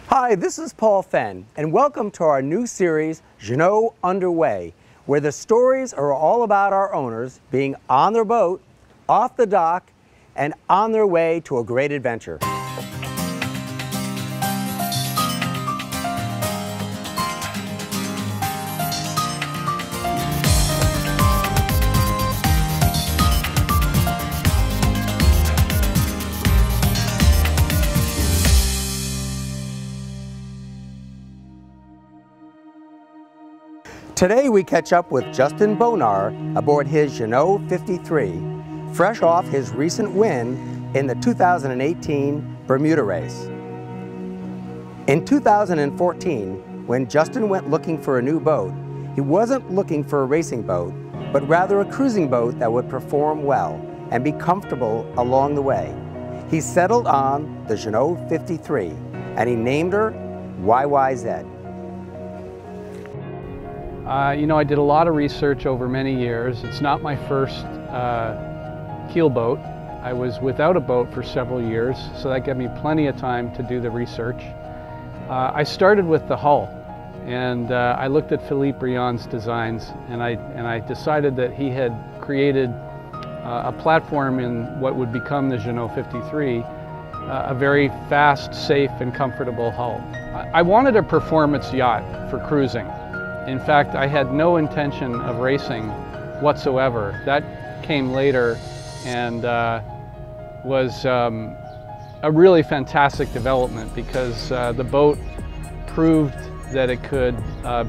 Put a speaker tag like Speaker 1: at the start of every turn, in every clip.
Speaker 1: Hi, this is Paul Fenn, and welcome to our new series, Jeanneau Underway, where the stories are all about our owners being on their boat, off the dock, and on their way to a great adventure. Today we catch up with Justin Bonar aboard his Jeanneau 53, fresh off his recent win in the 2018 Bermuda Race. In 2014, when Justin went looking for a new boat, he wasn't looking for a racing boat, but rather a cruising boat that would perform well and be comfortable along the way. He settled on the Jeanneau 53, and he named her YYZ.
Speaker 2: I did a lot of research over many years. It's not my first keel boat. I was without a boat for several years, so that gave me plenty of time to do the research. I started with the hull, and I looked at Philippe Briand's designs, and I decided that he had created a platform in what would become the Jeanneau 53, a very fast, safe, and comfortable hull. I wanted a performance yacht for cruising. In fact, I had no intention of racing whatsoever. That came later and was a really fantastic development because the boat proved that it could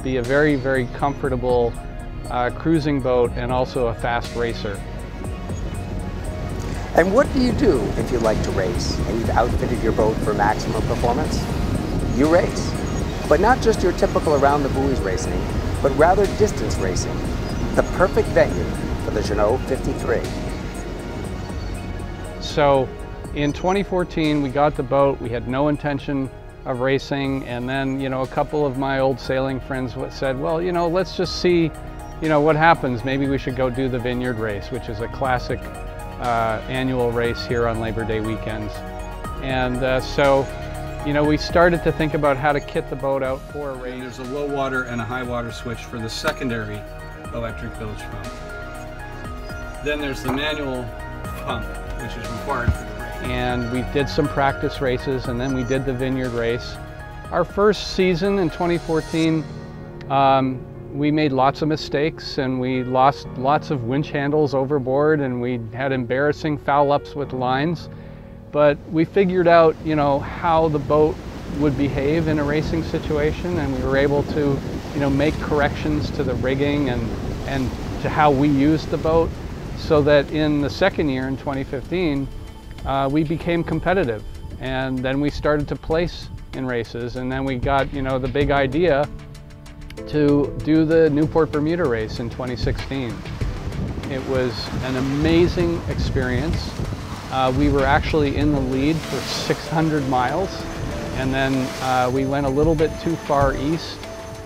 Speaker 2: be a very, very comfortable cruising boat and also a fast racer.
Speaker 1: And what do you do if you like to race and you've outfitted your boat for maximum performance? You race. But not just your typical around the buoys racing, but rather distance racing, the perfect venue for the Jeanneau 53.
Speaker 2: So in 2014, we got the boat. We had no intention of racing, and then a couple of my old sailing friends said, well, let's just see what happens. Maybe we should go do the Vineyard Race, which is a classic annual race here on Labor Day weekends. And so we started to think about how to kit the boat out for a race.
Speaker 3: And there's a low water and a high water switch for the secondary electric bilge pump. Then there's the manual pump, which is required for the race.
Speaker 2: And we did some practice races, and then we did the Vineyard Race. Our first season in 2014, we made lots of mistakes, and we lost lots of winch handles overboard, and we had embarrassing foul-ups with lines. But we figured out, how the boat would behave in a racing situation, and we were able to, make corrections to the rigging and to how we used the boat, so that in the second year, in 2015, we became competitive. And then we started to place in races, and then we got, the big idea to do the Newport Bermuda Race in 2016. It was an amazing experience. We were actually in the lead for 600 miles, and then we went a little bit too far east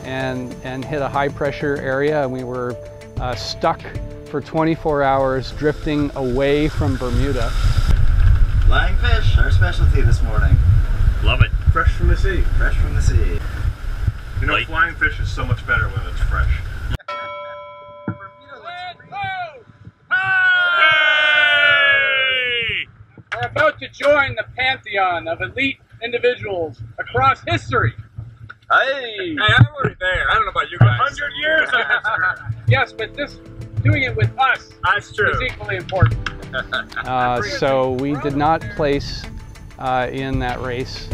Speaker 2: and hit a high pressure area, and we were stuck for 24 hours drifting away from Bermuda.
Speaker 4: Flying fish, our specialty this morning.
Speaker 5: Love it.
Speaker 6: Fresh from the sea.
Speaker 4: Fresh from the sea.
Speaker 5: Flying fish is so much better when it's fresh.
Speaker 7: We're about to join the pantheon of elite individuals across history.
Speaker 5: Hey, I'm already there. I don't know about you guys. 100 years of history.
Speaker 7: Yes, but doing it with us is equally important.
Speaker 2: So we did not place in that race,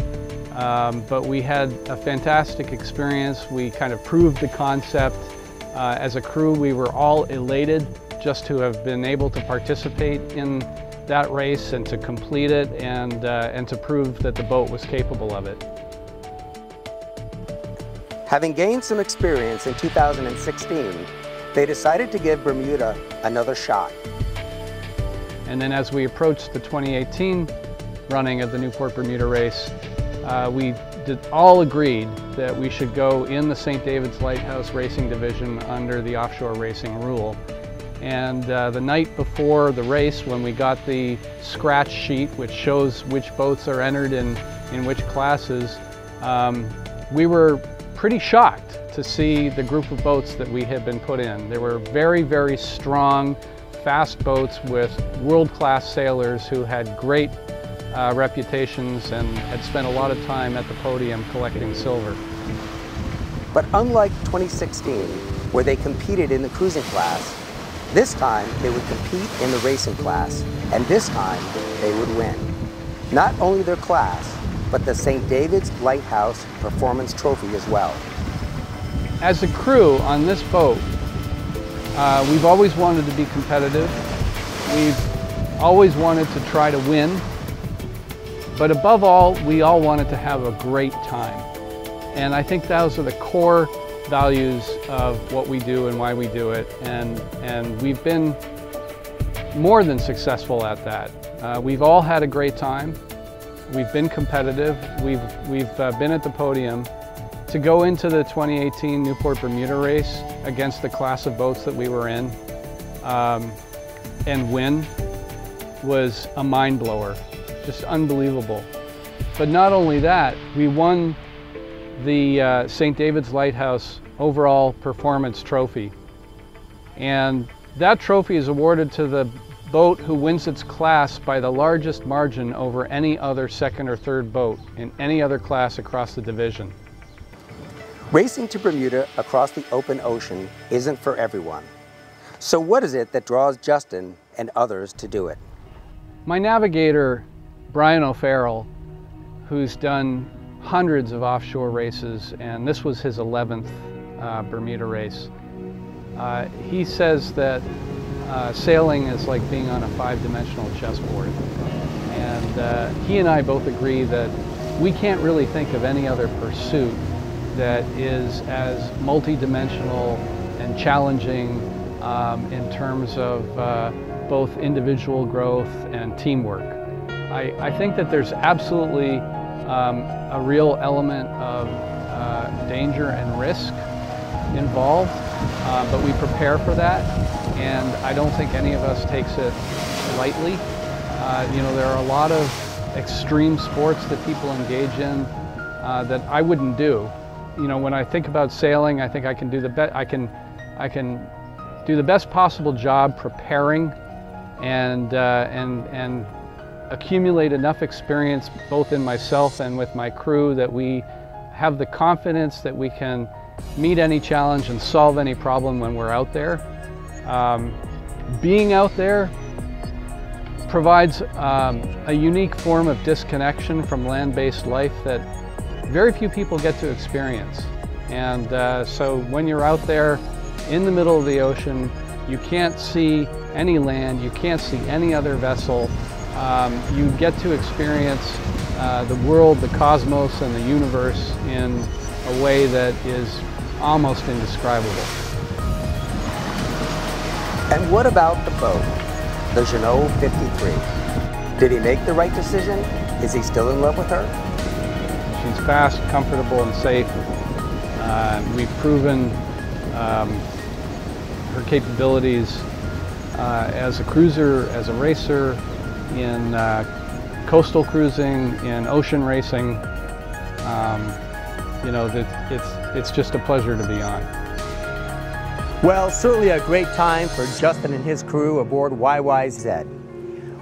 Speaker 2: but we had a fantastic experience. We kind of proved the concept. As a crew, we were all elated just to have been able to participate in that race and to complete it and to prove that the boat was capable of it.
Speaker 1: Having gained some experience in 2016, they decided to give Bermuda another shot.
Speaker 2: And then as we approached the 2018 running of the Newport Bermuda Race, we all agreed that we should go in the St. David's Lighthouse Racing Division under the offshore racing rule. And the night before the race, when we got the scratch sheet, which shows which boats are entered in which classes, we were pretty shocked to see the group of boats that we had been put in. They were very, very strong, fast boats with world-class sailors who had great reputations and had spent a lot of time at the podium collecting silver.
Speaker 1: But unlike 2016, where they competed in the cruising class, this time they would compete in the racing class, and this time they would win. Not only their class, but the St. David's Lighthouse Performance Trophy as well.
Speaker 2: As a crew on this boat, we've always wanted to be competitive. We've always wanted to try to win. But above all, we all wanted to have a great time. And I think those are the core values of what we do and why we do it. And we've been more than successful at that. We've all had a great time. We've been competitive. We've been at the podium. To go into the 2018 Newport Bermuda Race against the class of boats that we were in and win was a mind blower, just unbelievable. But not only that, we won the St. David's Lighthouse Overall Performance Trophy. And that trophy is awarded to the boat who wins its class by the largest margin over any other second or third boat in any other class across the division.
Speaker 1: Racing to Bermuda across the open ocean isn't for everyone. So what is it that draws Justin and others to do it?
Speaker 2: My navigator, Brian O'Farrell, who's done hundreds of offshore races, and this was his 11th Bermuda race, he says that sailing is like being on a five-dimensional chessboard. And he and I both agree that we can't really think of any other pursuit that is as multi-dimensional and challenging in terms of both individual growth and teamwork. I think that there's absolutely a real element of danger and risk involved, but we prepare for that, and I don't think any of us takes it lightly. You know, there are a lot of extreme sports that people engage in that I wouldn't do. You know, when I think about sailing, I think I can do I can do the best possible job preparing and accumulate enough experience both in myself and with my crew that we have the confidence that we can meet any challenge and solve any problem when we're out there. Being out there provides a unique form of disconnection from land-based life that very few people get to experience. And so when you're out there in the middle of the ocean, you can't see any land, you can't see any other vessel. You get to experience the world, the cosmos, and the universe in a way that is almost indescribable.
Speaker 1: And what about the boat, the Jeanneau 53? Did he make the right decision? Is he still in love with her?
Speaker 2: She's fast, comfortable, and safe. We've proven her capabilities as a cruiser, as a racer, in coastal cruising, in ocean racing. You know, it's just a pleasure to be on.
Speaker 1: Well, certainly a great time for Justin and his crew aboard YYZ.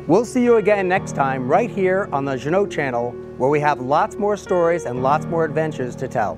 Speaker 1: We'll see you again next time right here on the Jeanneau channel, where we have lots more stories and lots more adventures to tell.